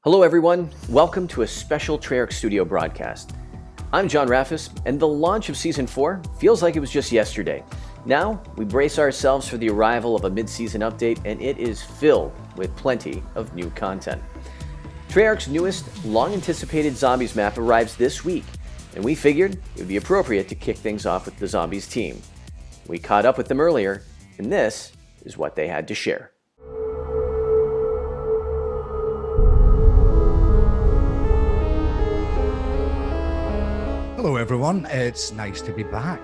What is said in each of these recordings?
Hello everyone, welcome to a special Treyarch Studio broadcast. I'm John Raffis, and the launch of Season 4 feels like it was just yesterday. Now, we brace ourselves for the arrival of a mid-season update, and it is filled with plenty of new content. Treyarch's newest, long-anticipated Zombies map arrives this week, and we figured it would be appropriate to kick things off with the Zombies team. We caught up with them earlier, and this is what they had to share. Hello everyone, it's nice to be back.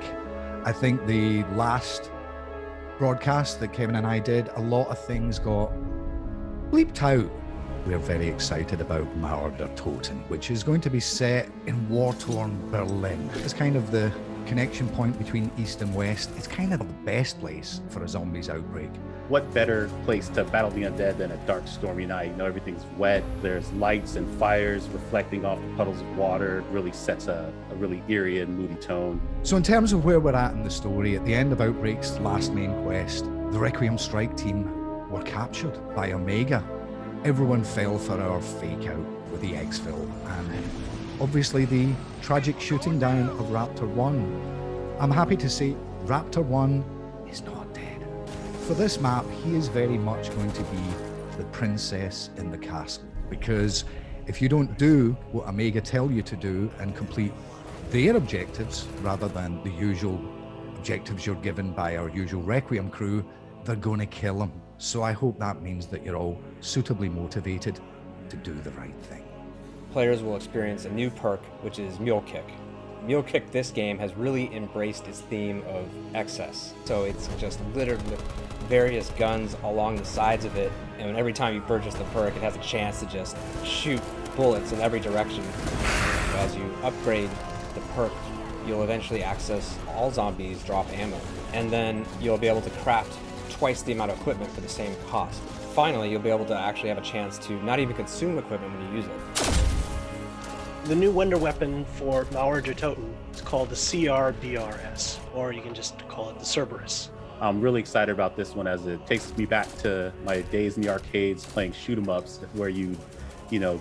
I think the last broadcast that Kevin and I did, a lot of things got bleeped out. We're very excited about Toten, which is going to be set in war-torn Berlin. It's kind of the connection point between East and West. It's kind of the best place for a zombies outbreak. What better place to battle the undead than a dark, stormy night? You know, everything's wet. There's lights and fires reflecting off the puddles of water. It really sets a really eerie and moody tone. So in terms of where we're at in the story, at the end of Outbreak's last main quest, the Requiem strike team were captured by Omega. Everyone fell for our fake out with the exfil, and obviously the tragic shooting down of Raptor 1. I'm happy to say Raptor 1 is not dead. For this map, he is very much going to be the princess in the castle, because if you don't do what Omega tell you to do and complete their objectives rather than the usual objectives you're given by our usual Requiem crew, they're going to kill him. So I hope that means that you're all suitably motivated to do the right thing. Players will experience a new perk, which is Mule Kick. Mule Kick this game has really embraced its theme of excess. So it's just littered with various guns along the sides of it, and every time you purchase the perk, it has a chance to just shoot bullets in every direction. As you upgrade the perk, you'll eventually access all zombies drop ammo, and then you'll be able to craft twice the amount of equipment for the same cost. Finally, you'll be able to actually have a chance to not even consume equipment when you use it. The new wonder weapon for Toten is called the CRBRS, or you can just call it the Cerberus. I'm really excited about this one as it takes me back to my days in the arcades playing shoot 'em ups where you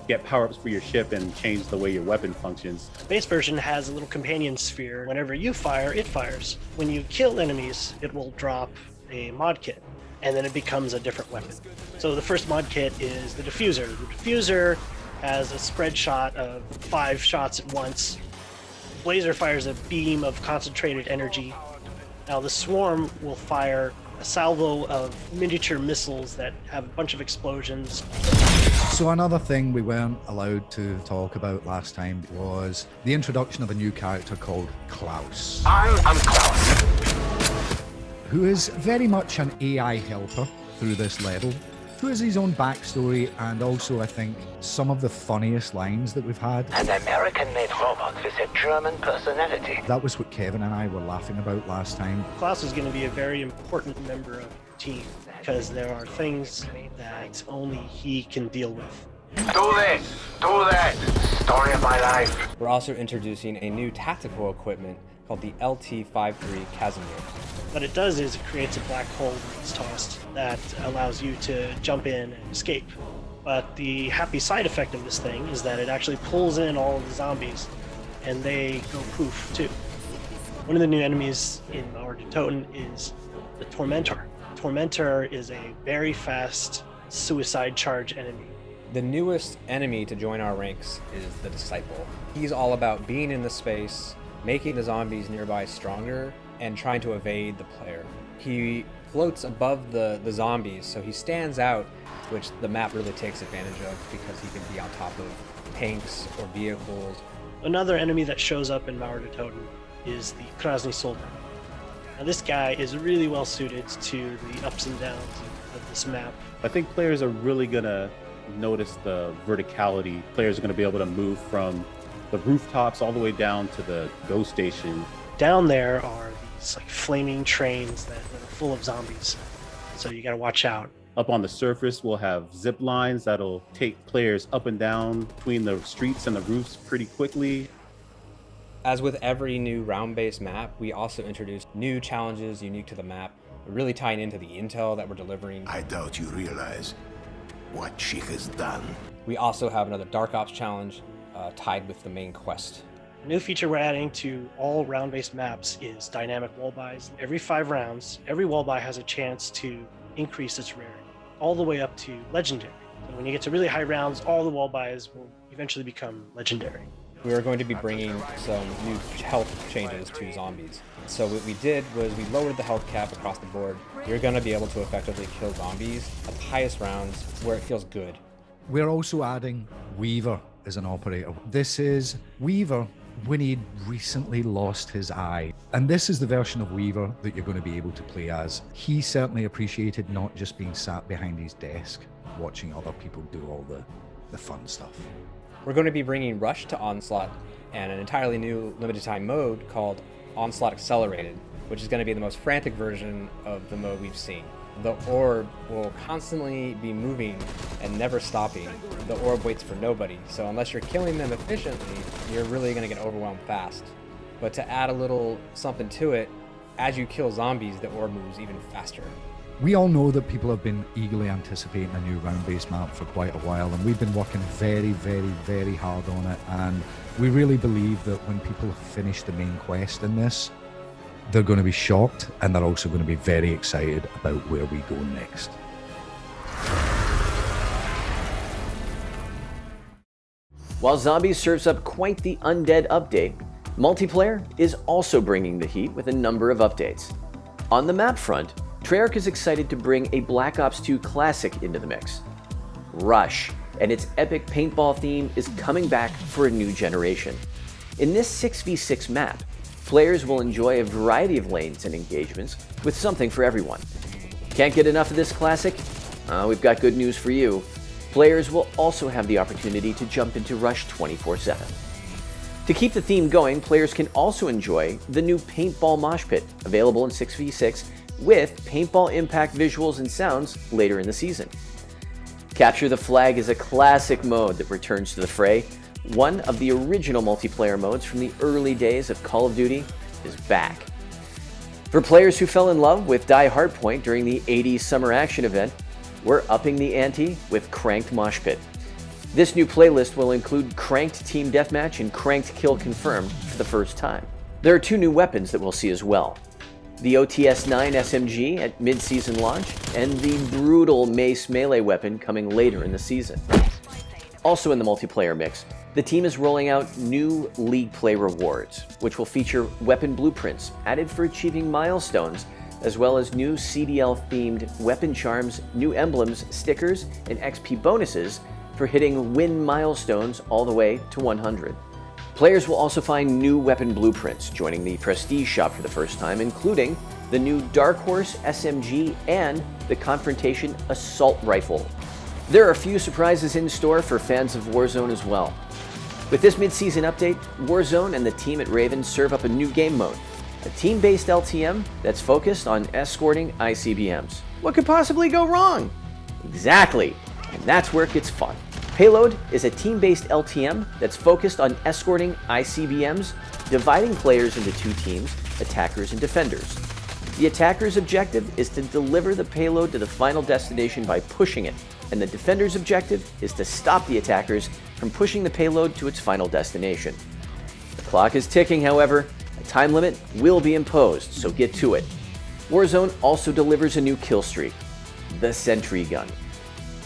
get power-ups for your ship and change the way your weapon functions. The base version has a little companion sphere. Whenever you fire, it fires. When you kill enemies, it will drop a mod kit, and then it becomes a different weapon. So the first mod kit is the diffuser. The diffuser has a spread shot of 5 shots at once. Blazer fires a beam of concentrated energy. Now the swarm will fire a salvo of miniature missiles that have a bunch of explosions. So another thing we weren't allowed to talk about last time was the introduction of a new character called Klaus. I'm Klaus. Who is very much an AI helper through this level, who has his own backstory and also, I think, some of the funniest lines that we've had. An American-made robot with a German personality. That was what Kevin and I were laughing about last time. Klaus is going to be a very important member of the team because there are things that only he can deal with. Do this, do that. Story of my life. We're also introducing a new tactical equipment called the LT-53 Casimir. What it does is it creates a black hole when it's tossed that allows you to jump in and escape. But the happy side effect of this thing is that it actually pulls in all of the zombies and they go poof too. One of the new enemies in Toten is the Tormentor. Tormentor is a very fast suicide charge enemy. The newest enemy to join our ranks is the Disciple. He's all about being in the space, making the zombies nearby stronger, and trying to evade the player. He floats above the zombies, so he stands out, which the map really takes advantage of because he can be on top of tanks or vehicles. Another enemy that shows up in Toten is the Krasny Soldat. Now this guy is really well suited to the ups and downs of this map. I think players are really gonna notice the verticality. Players are gonna be able to move from the rooftops all the way down to the GO station. Down there are these like flaming trains that are full of zombies, so you gotta watch out. Up on the surface, we'll have zip lines that'll take players up and down between the streets and the roofs pretty quickly. As with every new round-based map, we also introduced new challenges unique to the map, really tying into the intel that we're delivering. I doubt you realize what she has done. We also have another Dark Ops challenge tied with the main quest. A new feature we're adding to all round-based maps is dynamic wall buys. Every 5 rounds, every wall buy has a chance to increase its rarity, all the way up to legendary. So when you get to really high rounds, all the wall buys will eventually become legendary. We are going to be bringing some new health changes to zombies. So what we did was we lowered the health cap across the board. You're going to be able to effectively kill zombies at the highest rounds where it feels good. We're also adding Weaver as an operator. This is Weaver when he'd recently lost his eye. And this is the version of Weaver that you're going to be able to play as. He certainly appreciated not just being sat behind his desk, watching other people do all the fun stuff. We're going to be bringing Rush to Onslaught and an entirely new limited time mode called Onslaught Accelerated, which is going to be the most frantic version of the mode we've seen. The orb will constantly be moving and never stopping. The orb waits for nobody, so unless you're killing them efficiently, you're really going to get overwhelmed fast. But to add a little something to it, as you kill zombies, the orb moves even faster. We all know that people have been eagerly anticipating a new round-based map for quite a while, and we've been working very, very, very hard on it, and we really believe that when people finish the main quest in this, they're going to be shocked, and they're also going to be very excited about where we go next. While Zombies serves up quite the undead update, multiplayer is also bringing the heat with a number of updates. On the map front, Treyarch is excited to bring a Black Ops 2 classic into the mix. Rush and its epic paintball theme is coming back for a new generation. In this 6v6 map, players will enjoy a variety of lanes and engagements with something for everyone. Can't get enough of this classic? We've got good news for you. Players will also have the opportunity to jump into Rush 24/7. To keep the theme going, players can also enjoy the new Paintball Mosh Pit, available in 6v6 with paintball impact visuals and sounds later in the season. Capture the Flag is a classic mode that returns to the fray. One of the original multiplayer modes from the early days of Call of Duty is back. For players who fell in love with Die Hardpoint during the 80s Summer Action event, we're upping the ante with Cranked Mosh Pit. This new playlist will include Cranked Team Deathmatch and Cranked Kill Confirmed for the first time. There are 2 new weapons that we'll see as well. The OTS-9 SMG at mid-season launch, and the brutal Mace melee weapon coming later in the season. Also in the multiplayer mix, the team is rolling out new League Play rewards, which will feature weapon blueprints added for achieving milestones, as well as new CDL-themed weapon charms, new emblems, stickers, and XP bonuses for hitting win milestones all the way to 100. Players will also find new weapon blueprints joining the Prestige shop for the first time, including the new Dark Horse SMG and the Confrontation Assault Rifle. There are a few surprises in store for fans of Warzone as well. With this mid-season update, Warzone and the team at Raven serve up a new game mode, a team-based LTM that's focused on escorting ICBMs. What could possibly go wrong? Exactly, and that's where it gets fun. Payload is a team-based LTM that's focused on escorting ICBMs, dividing players into 2 teams, attackers and defenders. The attacker's objective is to deliver the payload to the final destination by pushing it, and the defender's objective is to stop the attackers from pushing the payload to its final destination. The clock is ticking, however. A time limit will be imposed, so get to it. Warzone also delivers a new kill streak, the Sentry Gun.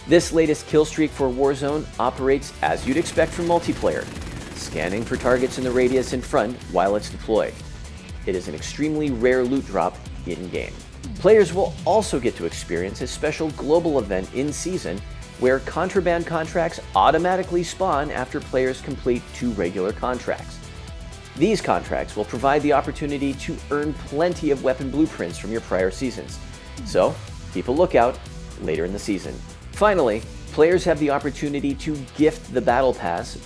This latest kill streak for Warzone operates as you'd expect from multiplayer, scanning for targets in the radius in front while it's deployed. It is an extremely rare loot drop in-game. Players will also get to experience a special global event in-season where contraband contracts automatically spawn after players complete 2 regular contracts. These contracts will provide the opportunity to earn plenty of weapon blueprints from your prior seasons, so keep a lookout later in the season. Finally, players have the opportunity to gift the Battle Pass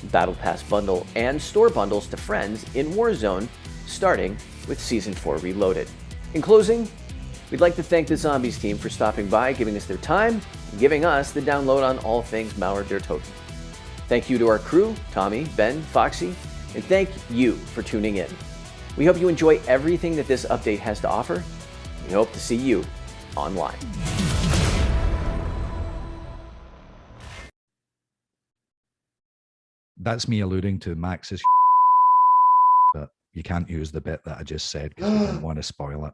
bundle, and store bundles to friends in Warzone, starting with Season 4 Reloaded. In closing, we'd like to thank the Zombies team for stopping by, giving us their time, and giving us the download on all things Mauer der Toten. Thank you to our crew, Tommy, Ben, Foxy, and thank you for tuning in. We hope you enjoy everything that this update has to offer. We hope to see you online. That's me alluding to Max's, but you can't use the bit that I just said because we don't want to spoil it.